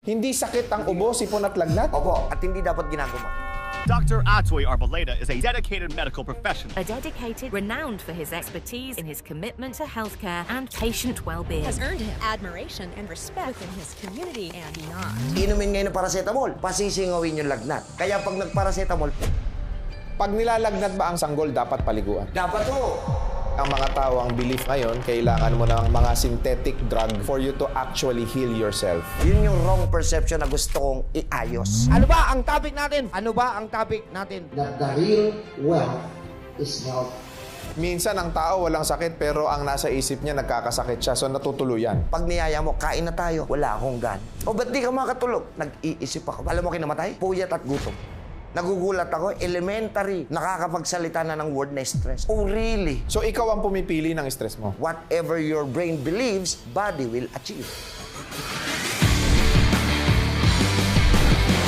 Hindi sakit ang ubo, sipon at lagnat? Opo, at hindi dapat ginagawa. Dr. Atoy Arboleda is a dedicated medical professional. A dedicated, renowned for his expertise in his commitment to healthcare and patient well-being. Has earned him admiration and respect within his community and beyond. Inumin ngayon ng paracetamol, pasisingawin yung lagnat. Kaya pag nagparacetamol, Pag nilalagnat ba ang sanggol, dapat paliguan? dapat to. Ang mga tao, ang belief ngayon, kailangan mo ng mga synthetic drug for you to actually heal yourself. Yun yung wrong perception na gusto kong iayos. Ano ba ang topic natin? That the real wealth is health. Minsan ang tao walang sakit pero ang nasa isip niya nagkakasakit siya, so natutuluyan. Pag niyaya mo, kain na tayo, wala akong gan. O ba't di ka makatulog? Nag-iisip ako. Alam mo kinamatay? Puyat at gutom. Nagugulat ako, elementary, nakakapagsalita na ng word na stress. Oh, really? So ikaw ang pumipili ng stress mo. Whatever your brain believes, body will achieve.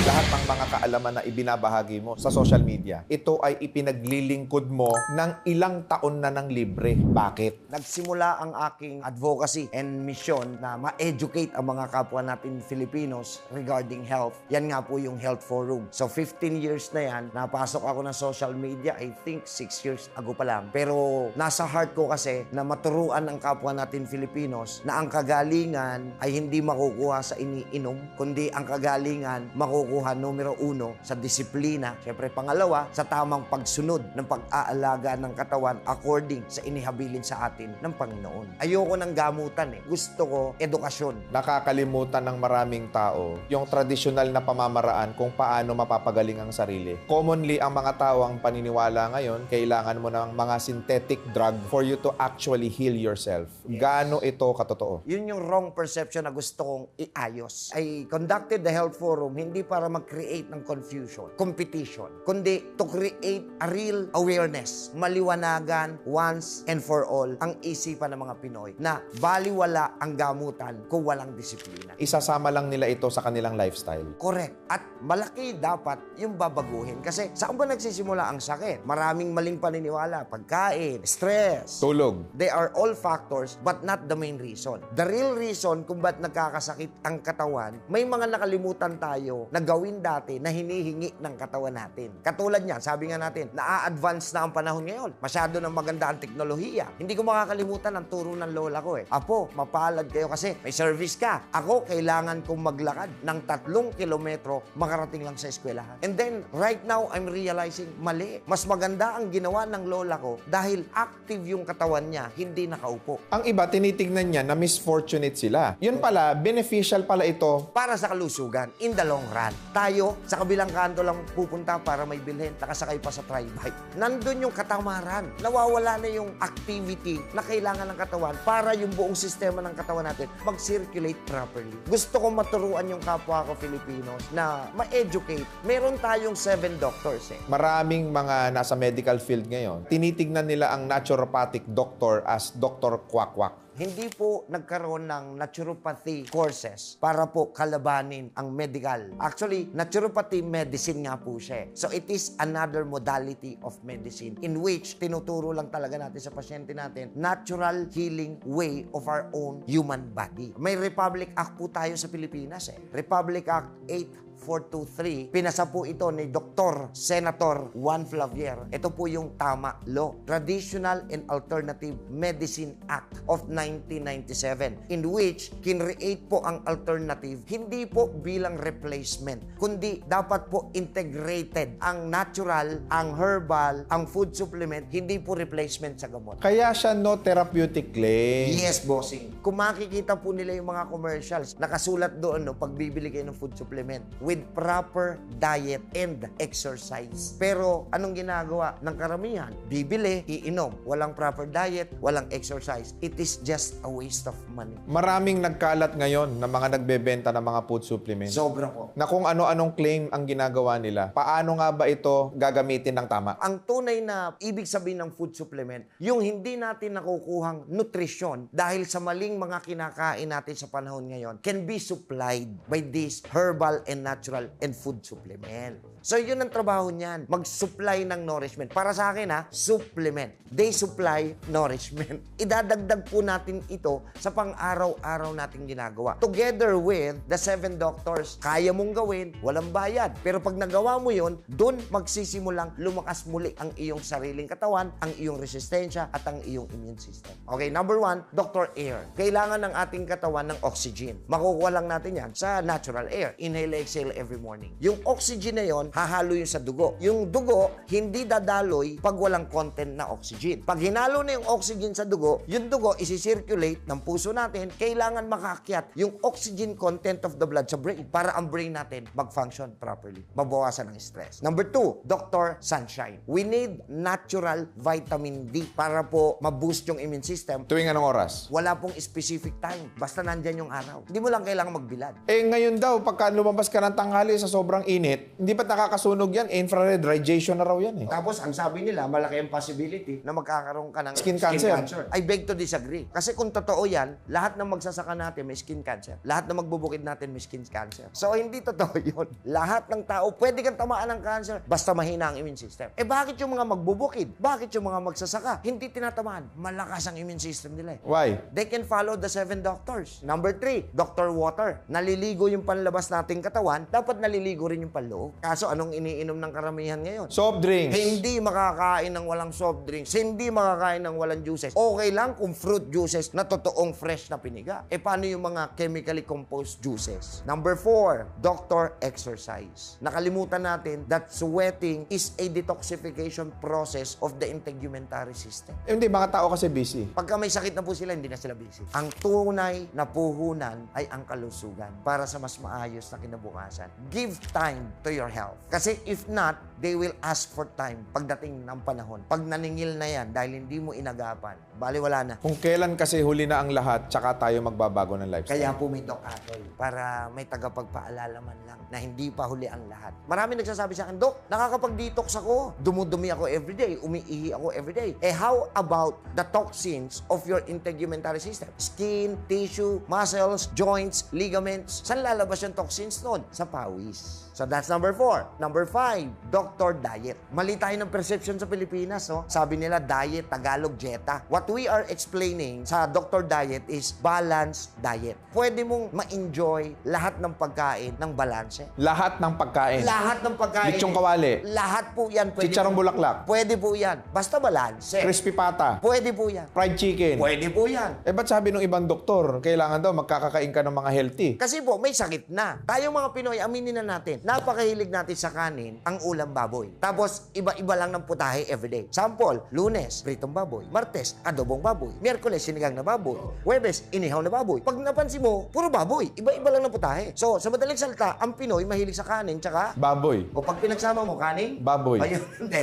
Lahat ng mga kaalaman na ibinabahagi mo sa social media, ito ay ipinaglilingkod mo ng ilang taon na ng libre. Bakit? Nagsimula ang aking advocacy and mission na ma-educate ang mga kapwa natin Filipinos regarding health. Yan nga po yung Health Forum. So 15 years na yan, napasok ako ng social media, I think 6 years ago pa lang. Pero nasa heart ko kasi na maturuan ang kapwa natin Filipinos na ang kagalingan ay hindi makukuha sa iniinom, kundi ang kagalingan makukuha numero 1 sa disiplina. Siyempre pangalawa, sa tamang pagsunod ng pag-aalaga ng katawan according sa inihabilin sa atin ng Panginoon. Ayoko ng gamutan eh. Gusto ko edukasyon. Nakakalimutan ng maraming tao yung tradisyonal na pamamaraan kung paano mapapagaling ang sarili. Commonly, ang mga tao ang paniniwala ngayon, kailangan mo ng mga synthetic drug for you to actually heal yourself. Gaano ito katotoo? Yun yung wrong perception na gusto kong iayos. I conducted the Health Forum hindi para mag-create ng confusion, competition, kundi to create a real awareness, maliwanagan once and for all ang isipan ng mga Pinoy na baliwala ang gamutan kung walang disiplina. Isasama lang nila ito sa kanilang lifestyle. Correct. At malaki dapat yung babaguhin. Kasi saan ba nagsisimula ang sakit? Maraming maling paniniwala. Pagkain, stress. Tulog. They are all factors but not the main reason. The real reason kung ba't nagkakasakit ang katawan, may mga nakalimutan tayo na gawin dati na hinihingi ng katawan natin. Katulad niyan, sabi nga natin, na-advance na ang panahon ngayon. Masyado ng maganda ang teknolohiya. Hindi ko makakalimutan ang turo ng lola ko eh. Apo, mapalad kayo kasi may service ka. Ako, kailangan kong maglakad ng 3 kilometro makarating lang sa eskwelahan. And then, right now, I'm realizing, mali. Mas maganda ang ginawa ng lola ko dahil active yung katawan niya, hindi nakaupo. Ang iba, tinitignan niya na misfortunate sila. Yun pala, beneficial pala ito. Para sa kalusugan, in the long run. Tayo, sa kabilang kanto lang pupunta para may bilhin, nakasakay pa sa tri-bike. Nandun yung katamaran. Nawawala na yung activity na kailangan ng katawan para yung buong sistema ng katawan natin mag-circulate properly. Gusto ko maturuan yung kapwa ko Filipinos na ma-educate. Meron tayong 7 doctors eh. Maraming mga nasa medical field ngayon, tinitignan nila ang naturopathic doctor as Dr. Quack-Quack. Hindi po nagkaroon ng naturopathy courses para po kalabanin ang medical. Actually, naturopathy medicine nga po siya. So it is another modality of medicine in which tinuturo lang talaga natin sa pasyente natin natural healing way of our own human body. May Republic Act po tayo sa Pilipinas eh. Republic Act 8423. Pinasa po ito ni Dr. Senator Juan Flavier. Ito po yung tama law. Traditional and Alternative Medicine Act of 1997 in which kinreate po ang alternative hindi po bilang replacement kundi dapat po integrated ang natural, ang herbal, ang food supplement, hindi po replacement sa gamot. Kaya siya no therapeutic claim. Yes, bossing. Kung makikita po nila yung mga commercials, nakasulat doon, no, pag bibili kayo ng food supplement, with proper diet and exercise. Pero anong ginagawa ng karamihan? Bibili, iinom. Walang proper diet, walang exercise. It is just a waste of money. Maraming nagkalat ngayon na mga nagbebenta ng mga food supplements. Sobra po. Na kung ano-anong claim ang ginagawa nila. Paano nga ba ito gagamitin ng tama? Ang tunay na ibig sabihin ng food supplement, yung hindi natin nakukuhang nutrisyon dahil sa maling mga kinakain natin sa panahon ngayon can be supplied by this herbal and natural natural and food supplement. So, yun ang trabaho niyan. Mag-supply ng nourishment. Para sa akin, supplement. They supply nourishment. Idadagdag po natin ito sa pang-araw-araw nating ginagawa. Together with the 7 doctors, kaya mong gawin, walang bayad. Pero pag nagawa mo yun, dun magsisimulang lumakas muli ang iyong sariling katawan, ang iyong resistensya, at ang iyong immune system. Okay, number 1, Dr. Air. Kailangan ng ating katawan ng oxygen. Makukuha lang natin yan sa natural air. Inhale, exhale every morning. Yung oxygen na yon, hahalo yun sa dugo. Yung dugo, hindi dadaloy pag walang content na oxygen. Pag hinalo na yung oxygen sa dugo, yung dugo isi-circulate ng puso natin, kailangan makaakyat yung oxygen content of the blood sa brain para ang brain natin mag-function properly. Mabawasan ng stress. Number 2, Dr. Sunshine. We need natural vitamin D para po ma-boost yung immune system. Tuwing anong oras? Wala pong specific time. Basta nandyan yung araw. Hindi mo lang kailangan magbilad. Ngayon daw, pagka lumabas ka ng tanghali sa sobrang init, hindi pa nakakasunog yan? Infrared radiation na raw yan Tapos, ang sabi nila, malaki ang possibility na magkakaroon ka ng Skin cancer. I beg to disagree. Kasi kung totoo yan, lahat ng magsasaka natin may skin cancer. Lahat ng magbubukid natin may skin cancer. So, hindi totoo yun. Lahat ng tao, pwede kang tamaan ng cancer basta mahina ang immune system. Bakit yung mga magbubukid? Bakit yung mga magsasaka? Hindi tinatamaan. Malakas ang immune system nila. Why? They can follow the 7 doctors. Number 3, Dr. Water. Naliligo yung panlabas nating katawan, dapat naliligo rin yung panloob. Kaso anong iniinom ng karamihan ngayon? Soft drinks. Hindi makakain ng walang soft drinks. Hindi makakain ng walang juices. Okay lang kung fruit juices na totoong fresh na piniga. Paano yung mga chemically composed juices? Number 4, Dr. Exercise. Nakalimutan natin that sweating is a detoxification process of the integumentary system. Hindi, mga tao kasi busy. Pagka may sakit na po sila, hindi na sila busy. Ang tunay na puhunan ay ang kalusugan para sa mas maayos na kinabukasan. Give time to your health. Kasi if not, they will ask for time pagdating ng panahon. Pag naningil na yan dahil hindi mo inagapan, baliwala na. Kung kailan kasi huli na ang lahat, tsaka tayo magbabago ng lifestyle. Kaya po may Doc Atoy para may tagapagpaalala man lang na hindi pa huli ang lahat. Marami nagsasabi sa akin, Doc, nakakapag-detox ako. Dumudumi ako everyday. Umiihi ako everyday. How about the toxins of your integumentary system? Skin, tissue, muscles, joints, ligaments. Saan lalabas yung toxins nun? Sa pawis. So that's number 4. Number 5, Dr. Diet. Mali tayo ng perception sa Pilipinas, no? Sabi nila diet, Tagalog, dieta. What we are explaining sa Dr. Diet is balanced diet. Pwede mong ma-enjoy lahat ng pagkain ng balanse. Lahat ng pagkain. Lahat ng pagkain. Lechong kawali. Lahat po yan. Pwede Chicharong po- bulaklak. Pwede po yan. Basta balanse. Crispy pata. Pwede po yan. Fried chicken. Pwede po yan. Ba't sabi ng ibang doktor, kailangan daw magkakakain ka ng mga healthy? Kasi po, may sakit na. Tayong mga Pinoy, aminin na natin, napakahilig natin sa kanin, ang ulam baboy. Tapos, iba-iba lang ng putahe everyday. Sample, Lunes, pritong baboy. Martes, adobong baboy. Miyerkules, sinigang na baboy. Huwebes, inihaw na baboy. Pag napansin mo, puro baboy. Iba-iba lang ng putahe. So, sa madaling salita, ang Pinoy mahilig sa kanin, tsaka Baboy. o pag pinagsama mo, kanin? Baboy. Ayun, hindi.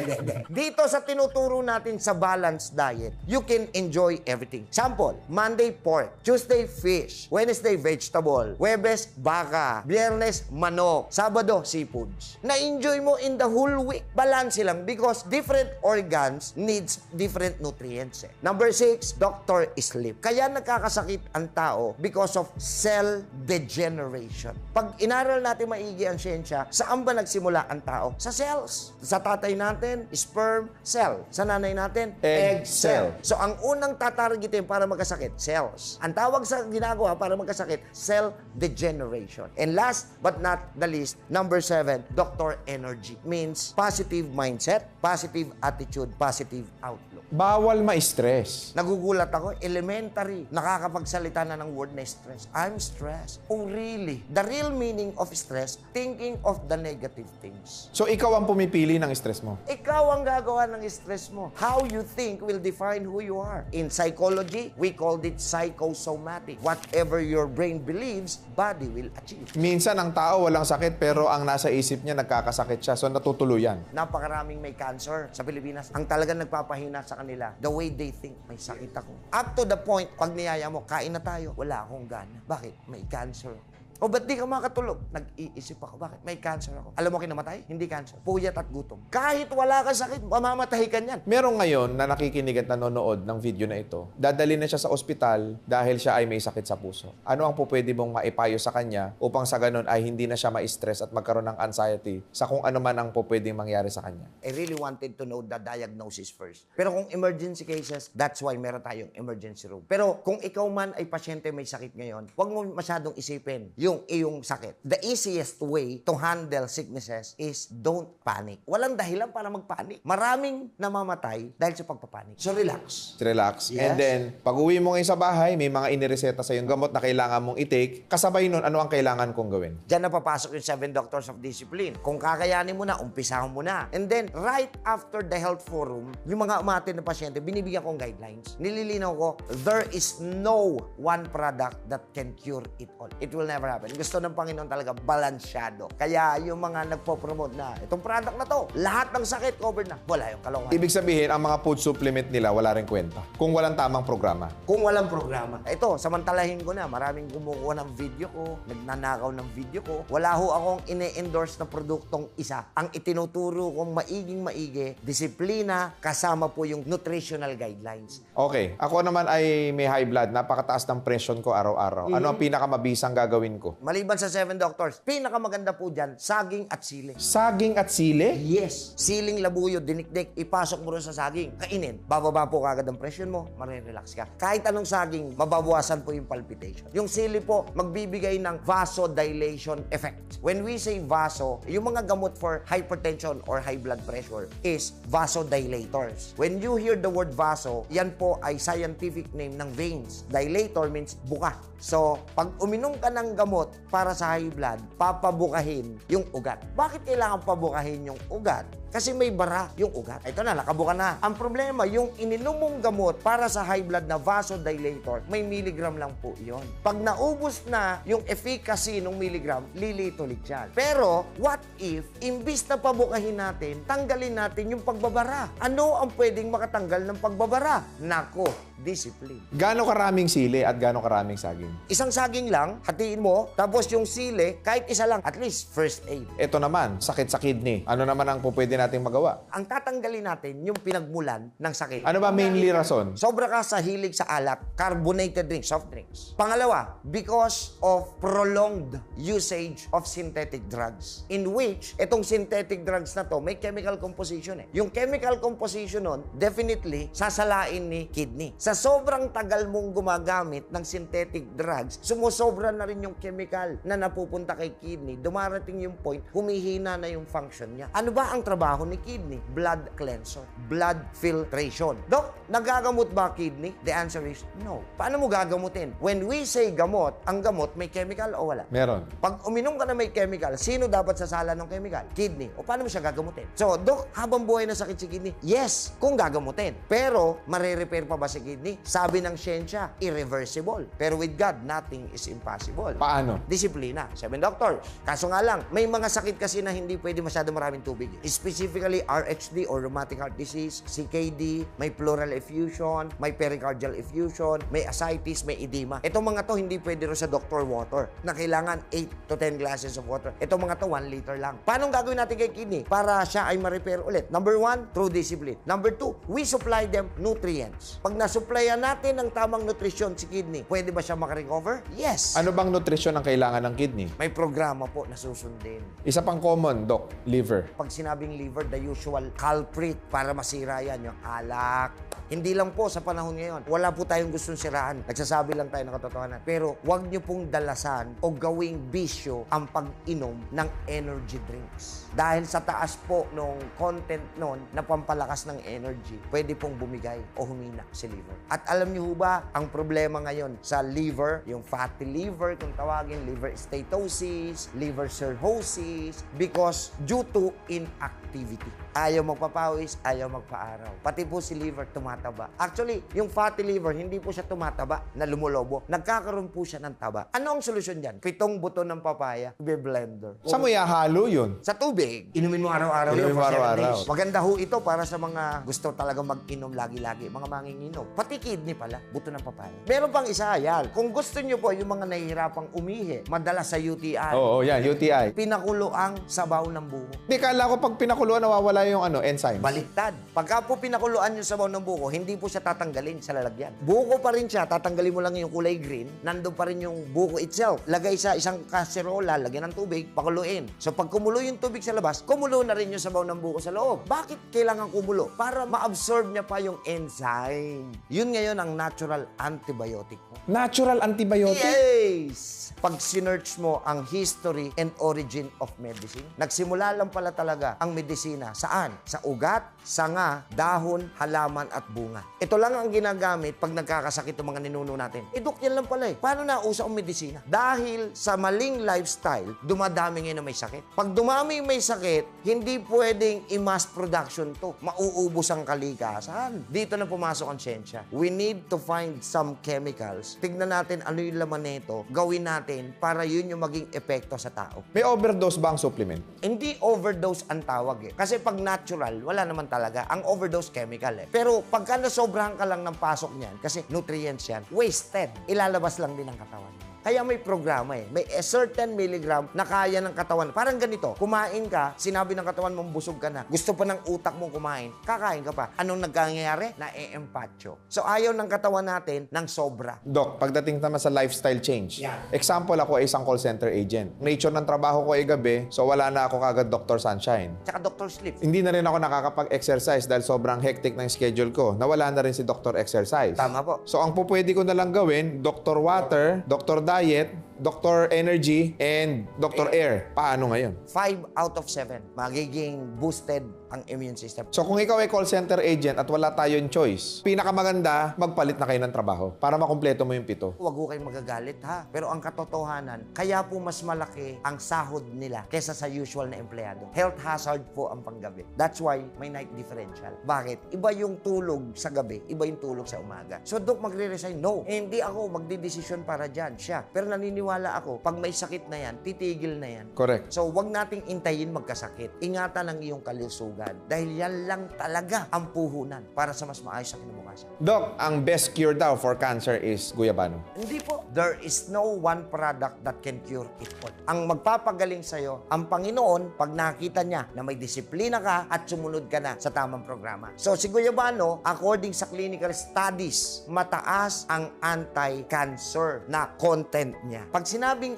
Dito sa tinuturo natin sa balanced diet, you can enjoy everything. Sample, Monday, pork. Tuesday, fish. Wednesday, vegetable. Huwebes, baka. Biyernes, manok. Sabado, seafoods. Na-enjoy mo in the whole week. Balance lang because different organs needs different nutrients. Number 6, Dr. Sleep. Kaya nagkakasakit ang tao because of cell degeneration. Pag inaral natin maigi ang siyensya, saan ba nagsimula ang tao? Sa cells. Sa tatay natin, sperm cell. Sa nanay natin, egg cell. So, ang unang tatargetin para magkasakit, cells. Ang tawag sa ginagawa para magkasakit, cell degeneration. And last but not the least, number 7, Dr. Energy. Means positive mindset, positive attitude, positive outlook. Bawal ma-stress. Nagugulat ako, elementary, nakakapagsalita na ng word na stress. I'm stressed. Oh, really? The real meaning of stress, thinking of the negative things. So, ikaw ang pumipili ng stress mo. Ikaw ang gagawa ng stress mo. How you think will define who you are. In psychology, we called it psychosomatic. Whatever your brain believes, body will achieve. Minsan, ang tao walang sakit, pero ang nasa isip niya, nagkakasakit siya. So, natutuluyan. Napakaraming may cancer sa Pilipinas. Ang talagang nagpapahina sa kanila, the way they think, may sakit ako. Up to the point, pag niyaya mo, kain na tayo, wala akong gana. Bakit? May cancer. O ba't di ka makatulog? Nag-iisip ako, bakit? May cancer ako. Alam mo kinamatay? Hindi cancer. Puyat at gutom. Kahit wala ka sakit, mamamatay ka niyan. Meron ngayon na nakikinig at nanonood ng video na ito, dadalhin na siya sa ospital dahil siya ay may sakit sa puso. Ano ang pwede mong maipayo sa kanya upang sa ganun ay hindi na siya ma-stress at magkaroon ng anxiety sa kung ano man ang pwedeng mangyari sa kanya? I really wanted to know the diagnosis first. Pero kung emergency cases, that's why meron tayong emergency room. Pero kung ikaw man ay pasyente may sakit ngayon, huwag mo masyadong isipin yung iyong sakit. The easiest way to handle sicknesses is don't panic. Walang dahilan para magpanik. Maraming namamatay dahil sa pagpapanik. So relax. Relax. Yes. And then, pag uwi mo ngayon sa bahay, may mga inireseta sa yung gamot na kailangan mong i-take. Kasabay nun, ano ang kailangan kong gawin? Diyan na papasok yung 7 Doctors of Discipline. Kung kakayanin mo na, umpisahan mo na. And then, right after the health forum, yung mga umatin na pasyente, binibigyan kong guidelines. Nililinaw ko, there is no one product that can cure it all. It will never happen. Gusto ng Panginoon talaga balansyado. Kaya yung mga nagpo-promote na, itong product na to, lahat ng sakit covered na. Wala yung kalokohan. Ibig sabihin, ang mga food supplement nila, wala rin kwenta. Kung walang tamang programa. Kung walang programa. Ito, samantalahin ko na. Maraming kumukuha ng video ko, nagnanakaw ng video ko. Wala ho akong ine-endorse na produktong isa. Ang itinuturo kong maigi, disiplina, kasama po yung nutritional guidelines. Okay. Ako naman ay may high blood. Napakataas ng presyon ko araw-araw. Ano ang pinakamabisang gagawin ko? Maliban sa 7 Doctors, pinakamaganda po dyan, saging at sili. Saging at sili? Yes. Siling labuyo, dinikdik, ipasok mo rin sa saging. Kainin. Bababa po kagad ang presyon mo, marirelax ka. Kahit anong saging, mababawasan po yung palpitation. Yung sili po, magbibigay ng vasodilation effect. When we say vaso, yung mga gamot for hypertension or high blood pressure is vasodilators. When you hear the word vaso, yan po ay scientific name ng veins. Dilator means buka. So, pag uminom ka ng gamot para sa high blood, papabukahin yung ugat. Bakit kailangan pabukahin yung ugat? Kasi may bara yung ugat. Ito na, nakabuka na. Ang problema, yung ininom mong gamot para sa high blood na vasodilator, may milligram lang po yon. Pag naubos na yung efficacy ng milligram, lilito ulit yan. Pero, what if, imbis na pabukahin natin, tanggalin natin yung pagbabara? Ano ang pwedeng makatanggal ng pagbabara? Nako, discipline. Gaano karaming sili at gaano karaming saging? Isang saging lang, hatiin mo, tapos yung sili, kahit isa lang, at least first aid. Ito naman, sakit sa kidney. Ano naman ang pwede nating magawa? Ang tatanggalin natin yung pinagmulan ng sakit. Ano ba mainly rason? Sobra ka sa hilig sa alak, carbonated drinks, soft drinks. Pangalawa, because of prolonged usage of synthetic drugs, in which itong synthetic drugs na to may chemical composition eh. Yung chemical composition nun, definitely sasalain ni kidney. Sa sobrang tagal mong gumagamit ng synthetic drugs, sumusobra na rin yung chemical na napupunta kay kidney. Dumarating yung point, humihina na yung function niya. Ano ba ang trabaho ni kidney? Blood cleanser, blood filtration. Dok, nagagamot ba kidney? The answer is no. Paano mo gagamutin? When we say gamot, ang gamot may chemical o wala? Meron. Pag uminom ka na may chemical, sino dapat sasala ng chemical? Kidney. O paano mo siya gagamutin? So, Dok, habang buhay na sakit si kidney? Yes, kung gagamutin. Pero, marirepair pa ba si kidney? Sabi ng siyensya, irreversible. Pero with God, nothing is impossible. Paano? Disiplina. 7 Doctors. Kaso nga lang, may mga sakit kasi na hindi pwede masyado maraming tubig. Specifically, RHD or rheumatic heart disease, CKD, may pleural effusion, may pericardial effusion, may ascites, may edema. Itong mga to, hindi pwede rin sa doctor water na kailangan 8 to 10 glasses of water. Itong mga to, 1 liter lang. Paano gagawin natin kay kidney para siya ay ma-repair ulit? Number 1, through discipline. Number 2, we supply them nutrients. Pag nasupplyan natin ng tamang nutrisyon si kidney, pwede ba siya makarecover? Yes. Ano bang nutrisyon ang kailangan ng kidney? May programa po na susundin. Isa pang common, Doc, liver. Pag sinabing liver, the usual culprit para masira yan, yung alak. Hindi lang po sa panahon ngayon. Wala po tayong gustong siraan. Nagsasabi lang tayo ng katotohanan. Pero huwag niyo pong dalasan o gawing bisyo ang pag-inom ng energy drinks. Dahil sa taas po nung content nun na pampalakas ng energy, pwede pong bumigay o humina si liver. At alam niyo ba, ang problema ngayon sa liver, yung fatty liver, kung tawagin, liver steatosis, liver cirrhosis, because due to inactivity inactivity. Ayaw magpapawis, ayaw magpa-araw. Pati po si liver tumataba. Actually, yung fatty liver, hindi po siya tumataba na lumulobo. Nagkakaroon po siya ng taba. Ano ang solusyon dyan? 7 buto ng papaya, blender. Saan mo ihahalo yun? Sa tubig, inumin mo araw-araw Inumin yun mo for 7 araw-araw. days. Maganda ho ito para sa mga gusto talaga mag-inom lagi-lagi, mga manginginom. Pati kidney pala, buto ng papaya. Meron pang isa, yan. Kung gusto nyo po yung mga nahihirapang umihi, madalas sa UTI, Oo, yan, UTI. pinakulo ang sabaw ng buko. Di, kala ko pag pinakuluan, nawawala yung enzymes. Baliktad. Pagka po pinakuluan yung sabaw ng buko, hindi po siya tatanggalin sa lalagyan. Buko pa rin siya, tatanggalin mo lang yung kulay green, nandun pa rin yung buko itself. Lagay sa isang kaserola, lagyan ng tubig, pakuluin. So pag kumulo yung tubig sa labas, kumulo na rin yung sabaw ng buko sa loob. Bakit kailangan kumulo? Para ma-absorb niya pa yung enzyme. Yun ngayon ang natural antibiotic mo. Natural antibiotic? Yes! Pag sinearch mo ang history and origin of medicine, nagsimula lang pala talaga ang medisina. Saan? Sa ugat, sanga, dahon, halaman at bunga. Ito lang ang ginagamit pag nagkakasakit ng mga ninuno natin. Dok, yan lang pala eh. Paano nauso ang medisina? Dahil sa maling lifestyle, dumadami ngayon na may sakit. Pag dumami may sakit, hindi pwedeng i-mass production to. Mauubos ang kalikasan. Dito na pumasok ang siyensya. We need to find some chemicals. Tignan natin ano yung laman nito. Gawin natin para yun yung maging epekto sa tao. May overdose ba ang supplement? Hindi overdose ang tawag eh. Kasi pag natural, wala naman talaga. Ang overdose chemical eh. Pero pagka nasobrahan ka lang ng pasok niyan, kasi nutrients yan, wasted. Ilalabas lang din ang katawan mo. Kaya may programa eh. May a certain milligram na kaya ng katawan. Parang ganito, kumain ka, sinabi ng katawan mong busog ka na. Gusto pa ng utak mong kumain, kakain ka pa. Anong nagkanyari? Na-empacho. So ayaw ng katawan natin ng sobra. Doc, pagdating naman sa lifestyle change. Yeah. Example, ako ay isang call center agent. Nature ng trabaho ko ay gabi, so wala na ako kagad Dr. Sunshine. Tsaka Dr. Sleep. Hindi na rin ako nakakapag-exercise dahil sobrang hectic ng schedule ko. Nawala na rin si Dr. Exercise. Tama po. So ang pupwede ko na lang gawin, Dr. Water, Dr. Diet, Dr. Energy, and Dr. Air. Paano ngayon? 5 out of 7 magiging boosted ang immune system. So kung ikaw ay call center agent at wala tayong choice, pinakamaganda, magpalit na kayo ng trabaho para makumpleto mo yung 7. Huwag ko kayong magagalit ha. Pero ang katotohanan, kaya po mas malaki ang sahod nila kesa sa usual na empleyado. Health hazard po ang panggabi. That's why may night differential. Bakit? Iba yung tulog sa gabi, iba yung tulog sa umaga. So Doc, magre-resign? No. Hindi ako magdidesisyon para dyan. Siya. Pero naniniwala ako, pag may sakit na yan, titigil na yan. Correct. So wag nating intayin magkasakit. Ingatan ang iyong kalusugan. Dahil yan lang talaga ang puhunan para sa mas maayos sa kinabukasan. Doc, ang best cure daw for cancer is guyabano. Hindi po. There is no one product that can cure it all. Ang magpapagaling sa'yo, ang Panginoon, pag nakita niya na may disiplina ka at sumunod ka na sa tamang programa. So, si Guyabano, according sa clinical studies, mataas ang anti-cancer na content niya. Pag sinabing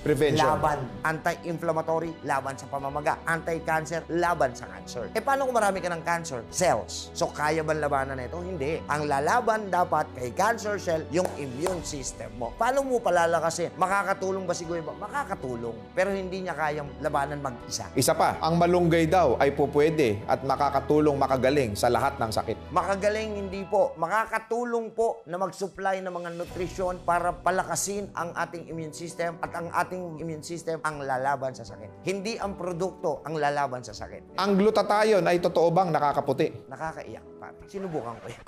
Prevention. laban. Anti-inflammatory, laban sa pamamaga. Anti-cancer, laban sa cancer. Paano kung marami ka ng cancer? Cells. So, kaya ba labanan na ito? Hindi. Ang lalaban dapat kay cancer cell, yung immune system mo. Paano mo palalakasin? Makakatulong ba si Guyabano? Makakatulong. Pero hindi niya kayang labanan mag-isa. Isa pa, ang malunggay daw ay pupwede at makakatulong makagaling sa lahat ng sakit. Makagaling hindi po. Makakatulong po na mag-supply ng mga nutrisyon para palakasin ang ating immune system at ang ating immune system ang lalaban sa sakit. Hindi ang produkto ang lalaban sa sakit. Ang glutathione ay totoo bang nakakaputi? Nakakaiyak, pare. Sinubukan ko yan.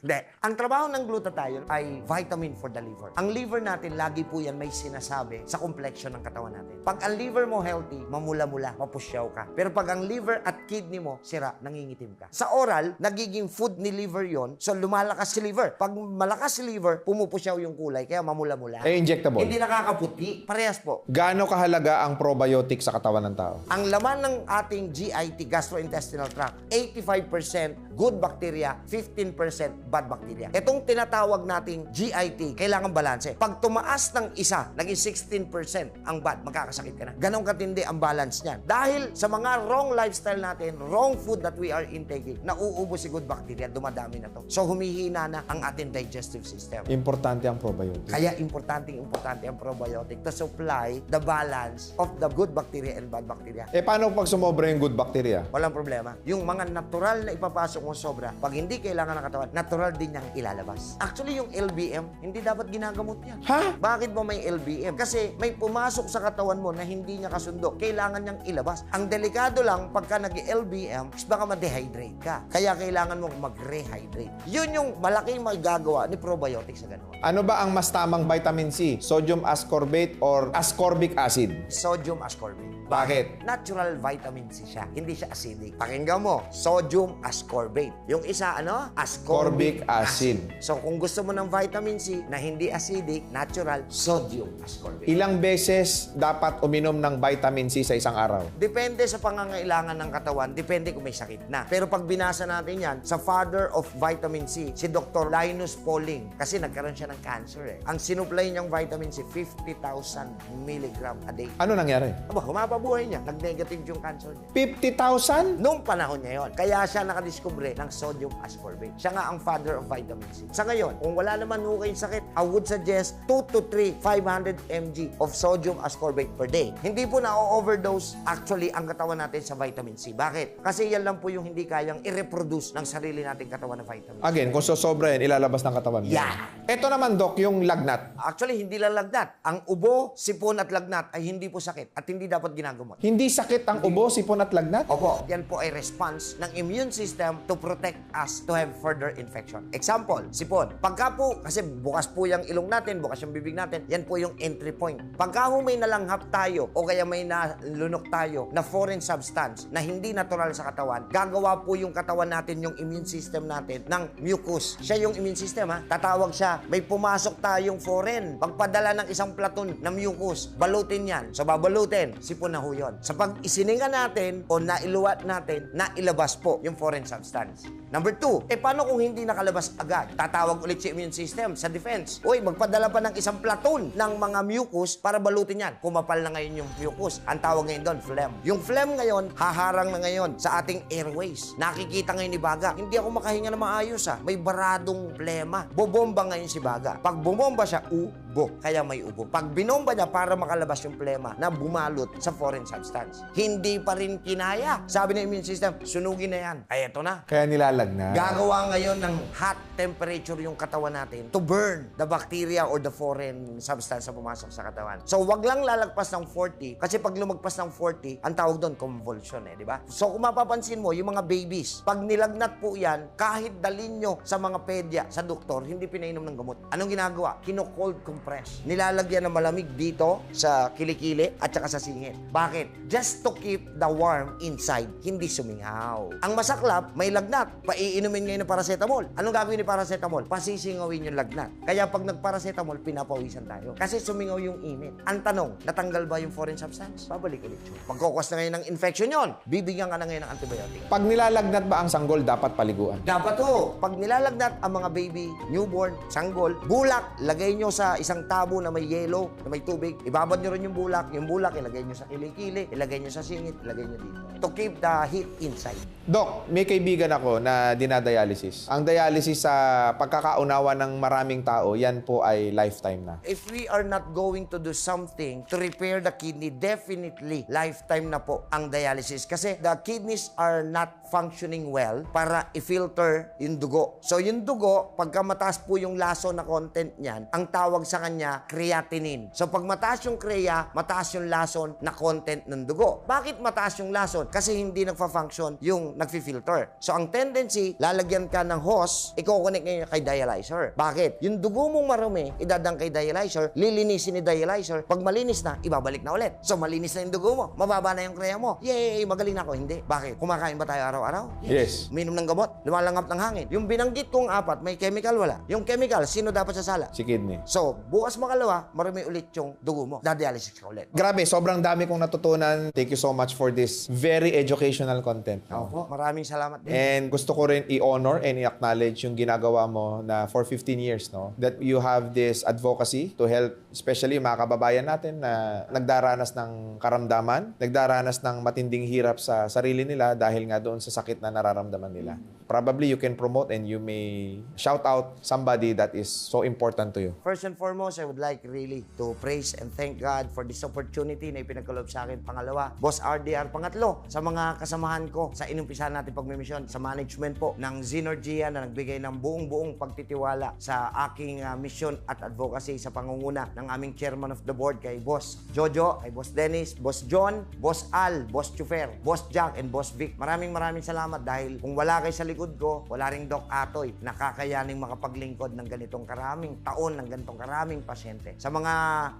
Hindi. Ang trabaho ng glutathione ay vitamin for the liver. Ang liver natin, lagi po yan may sinasabi sa complexion ng katawan natin. Pag ang liver mo healthy, mamula-mula, mapusyaw ka. Pero pag ang liver at kidney mo, sira, nangingitim ka. Sa oral, nagiging food ni liver yon, so lumalakas si liver. Pag malakas si liver, pumupusyaw yung kulay, kaya mamula-mula. Injectable. Hindi nakakaputi. Parehas po. Gaano kahalaga ang probiotic sa katawan ng tao? Ang laman ng ating GIT, gastrointestinal tract, 85% good bacteria, 15% bad bacteria. Itong tinatawag nating GIT, kailangan balanse. Pag tumaas ng isa, naging 16% ang bad, magkakasakit ka na. Ganon katindi ang balance niyan. Dahil sa mga wrong lifestyle natin, wrong food that we are intaking, nauubos si good bacteria, dumadami na to. So humihina na ang ating digestive system. Importante ang probiotic. Kaya importante ang probiotic to supply the balance of the good bacteria and bad bacteria. Paano pag sumobra yung good bacteria? Walang problema. Yung mga natural na ipapasok mo sobra, pag hindi kailangan ng katawan, natural natural din niyang ilalabas. Actually, yung LBM, hindi dapat ginagamot yan. Ha? Bakit mo may LBM? Kasi may pumasok sa katawan mo na hindi niya kasundo. Kailangan niyang ilabas. Ang delikado lang, pagka nag-LBM, baka ma-dehydrate ka. Kaya kailangan mong mag-rehydrate. Yun yung malaking magagawa ni probiotics sa ganun. Ano ba ang mas tamang vitamin C? Sodium ascorbate or ascorbic acid? Sodium ascorbate. Bakit? Natural vitamin C siya. Hindi siya acidic. Pakinggan mo, sodium ascorbate. Yung isa, ano? Ascorbic acid. So, kung gusto mo ng vitamin C na hindi acidic, natural, sodium ascorbate. Ilang beses dapat uminom ng vitamin C sa isang araw? Depende sa pangangailangan ng katawan, depende kung may sakit na. Pero pag binasa natin yan, sa father of vitamin C, si Dr. Linus Pauling, kasi nagkaroon siya ng cancer eh. Ang sinupply niyang vitamin C, 50,000 milligram a day. Ano nangyari? Aba, humapabuhay niya. Nag-negative yung cancer niya. 50,000? Noong panahon niya yon. Kaya siya nakadiskubre ng sodium ascorbate. Siya nga ang father of vitamin C. Sa ngayon, kung wala naman ho kayong sakit, I would suggest 2 to 3 500 mg of sodium ascorbate per day. Hindi po na-overdose actually ang katawan natin sa vitamin C. Bakit? Kasi yan lang po yung hindi kayang i-reproduce ng sarili nating katawan na vitamin C. Again, kung sosobra yan, ilalabas ng katawan mo. Yeah. Ito naman, Doc, yung lagnat. Actually, hindi lang lagnat. Ang ubo, sipon at lagnat ay hindi po sakit at hindi dapat ginagamot. Hindi sakit ang ubo, sipon at lagnat? Opo, yan po ay response ng immune system to protect us to have further infection. Example, sipon. Pagka po, kasi bukas po yung ilong natin, bukas yung bibig natin, yan po yung entry point. Pagka ho may nalanghap tayo o kaya may nalunok tayo na foreign substance na hindi natural sa katawan, gagawa po yung katawan natin, yung immune system natin ng mucus. Siya yung immune system ha. Tatawag siya, may pumasok tayong foreign. Pagpadala ng isang platon na mucus, balutin yan. So babalutin, sipon na ho yun. Sa pag isininga natin o nailuwat natin, nailabas po yung foreign substance. Number 2, paano kung hindi nakalabas agad? Tatawag ulit si immune system sa defense. Uy, magpadala pa ng isang platon ng mga mucus para balutin yan. Kumapal na ngayon yung mucus. Ang tawag ngayon doon, phlegm. Yung phlegm ngayon, haharang na ngayon sa ating airways. Nakikita ngayon ni Baga, hindi ako makahinga na maayos ha. May baradong plema. Bobomba ngayon si Baga. Pag bumomba siya, ubo. Kaya may ubo. Pag binomba niya para makalabas yung plema na bumalot sa foreign substance, hindi pa rin kinaya. Sabi ng immune system, sunugin na yan. Ay, eto na. Kaya nilalagnat. Gagawa ngayon ng hot temperature yung katawan natin to burn the bacteria or the foreign substance na pumasok sa katawan. So, wag lang lalagpas ng 40 kasi pag lumagpas ng 40, ang tawag doon convulsion di ba? So, kung mapapansin mo, yung mga babies, pag nilagnat po yan, kahit dalhin nyo sa mga pedya, sa doktor, hindi pinainom ng gamot. Anong ginagawa? Kino-cold compress. Nilalagyan ng malamig dito sa kilikili at saka sa singit. Bakit? Just to keep the warm inside, hindi sumingaw. Ang masaklap, may lagnat. Paiinumin ngayon ng paracetamol. Anong gagawin ni paracetamol? Pasisingawin yung lagnat. Kaya pag nagparacetamol, pinapawisan tayo. Kasi sumingaw yung init. Ang tanong, natanggal ba yung foreign substance? Babalik ulit yun. Magkukos na ngayon ng infection yon, bibigyan ka na ngayon ng antibiotic. Pag nilalagnat ba ang sanggol, dapat paliguan? Dapat ho, pag nilalagnat ang mga baby, newborn, sanggol, bulak, lagay nyo sa isang tabo na may yelo, na may tubig, ibabad nyo rin yung bulak ilagay nyo sa kilikili, ilagay nyo sa singit, ilagay nyo dito. To keep the heat inside. Doc, may kaibigan ako na dinadialysis. Ang dialysis sa pagkakaunawa ng maraming tao, yan po ay lifetime na. If we are not going to do something to repair the kidney, definitely lifetime na po ang dialysis. Kasi the kidneys are not functioning well para i-filter yung dugo. So yung dugo, pagka mataas po yung laso na content niyan, ang tawag sa kanya creatinine. So pag mataas yung crea, mataas yung lason na content ng dugo. Bakit mataas yung lason? Kasi hindi nagfa-function yung nagfi-filter. So ang tendency, lalagyan ka ng hose, i-connect ngayon kay dialyzer. Bakit? Yung dugo mong marumi, idadang kay dialyzer, lilinisin ni dialyzer, pag malinis na, ibabalik na ulit. So malinis na yung dugo mo, mababa na yung crea mo. Yay! Magaling na ako. Hindi. Bakit? Kumakain ba tayo araw-araw? Yes. Uminom ng gamot, lumalangap ng hangin. Yung binanggit kong apat, may chemical wala. Yung chemical, sino dapat sasala? Si kidney. So, bukas makalawa, marumi ulit yung dugo mo. Dadialysis ka ulit. Grabe, sobrang dami kong natutunan. Thank you so much for this very educational content. Opo, maraming salamat din. And gusto ko rin i-honor and i-acknowledge yung ginagawa mo na for 15 years, no? That you have this advocacy to help, especially yung mga kababayan natin na nagdaranas ng karamdaman, nagdaranas ng matinding hirap sa sarili nila dahil nga doon sa sakit na nararamdaman nila. probably you can promote and you may shout out somebody that is so important to you. First and foremost, I would like really to praise and thank God for this opportunity na ipinagkaloob sa akin. Pangalawa, Boss RDR. Pangatlo, sa mga kasamahan ko sa inumpisahan natin pagmimisyon, sa management po ng Zenergia na nagbigay ng buong pagtitiwala sa aking mission at advocacy sa pangunguna ng aming chairman of the board kay Boss Jojo, kay Boss Dennis, Boss John, Boss Al, Boss Chufer, Boss Jack, and Boss Vic. Maraming salamat dahil kung wala kayo sa likod ko, wala ring Doc Atoy na kakayaning makapaglingkod ng ganitong karaming taon, ng ganitong karaming pasyente. Sa mga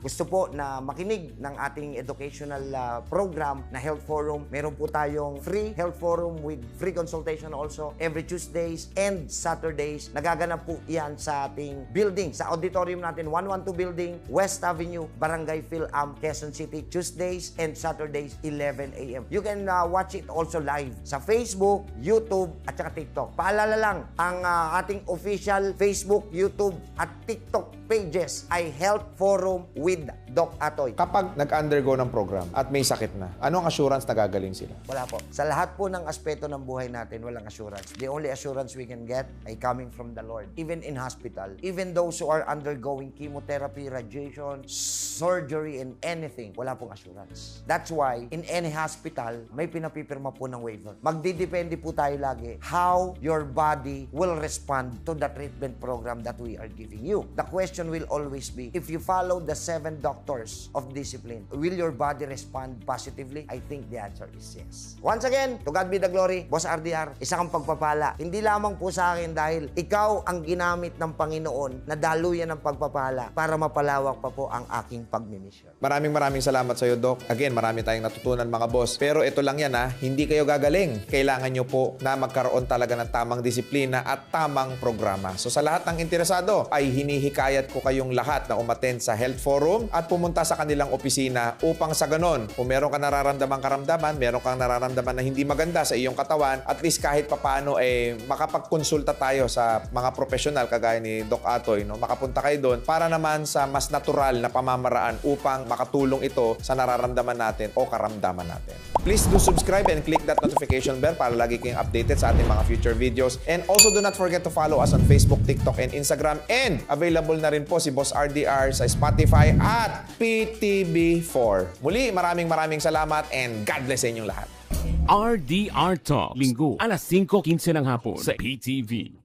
gusto po na makinig ng ating educational program na Health Forum, meron po tayong free Health Forum with free consultation also every Tuesdays and Saturdays. Nagaganap po yan sa ating building, sa auditorium natin, 112 Building, West Avenue, Barangay Phil-Am, Quezon City, Tuesdays and Saturdays, 11 a.m. You can watch it also live sa Facebook, YouTube, at saka TikTok. Paalala lang, ang ating official Facebook, YouTube, at TikTok pages ay Health Forum with Doc Atoy. Kapag nag-undergo ng program at may sakit na, ano ang assurance na gagaling sila? Wala po. Sa lahat po ng aspeto ng buhay natin, walang assurance. The only assurance we can get ay coming from the Lord. Even in hospital, even those who are undergoing chemotherapy, radiation, surgery, and anything, wala pong assurance. That's why, in any hospital, may pinapipirma po ng waiver. Magdidepende po tayo lagi how your body will respond to the treatment program that we are giving you. The question will always be, if you follow the 7 doctors of discipline, will your body respond positively? I think the answer is yes. Once again, to God be the glory, Boss RDR, isa kang pagpapala. Hindi lamang po sa akin dahil ikaw ang ginamit ng Panginoon na daluyan ng pagpapala para mapalawak pa po ang aking pagmimisyon. Maraming salamat sa iyo, Doc. Again, marami tayong natutunan mga boss. Pero ito lang yan hindi kayo gagaling. Kailangan nyo po na magkaroon talaga ng tamang disiplina at tamang programa. So sa lahat ng interesado, ay hinihikayat ko kayong lahat na umattend sa Health Forum at pumunta sa kanilang opisina upang sa ganon, kung meron ka nararamdamang karamdaman, meron kang nararamdaman na hindi maganda sa iyong katawan, at least kahit papano makapagkonsulta tayo sa mga profesional kagaya ni Doc Atoy, no? Makapunta kayo doon para naman sa mas natural na pamamaraan upang makatulong ito sa nararamdaman natin o karamdaman natin. Please do subscribe and click that notification bell para lagi kayong updated sa ating mga future videos. And also do not forget to follow us on Facebook, TikTok, and Instagram. And available na rin po si Boss RDR sa Spotify at PTB4. Muli, maraming salamat and God bless sa inyong lahat. RDR Talk, Linggo, alas 5:15 ng hapon sa PTV.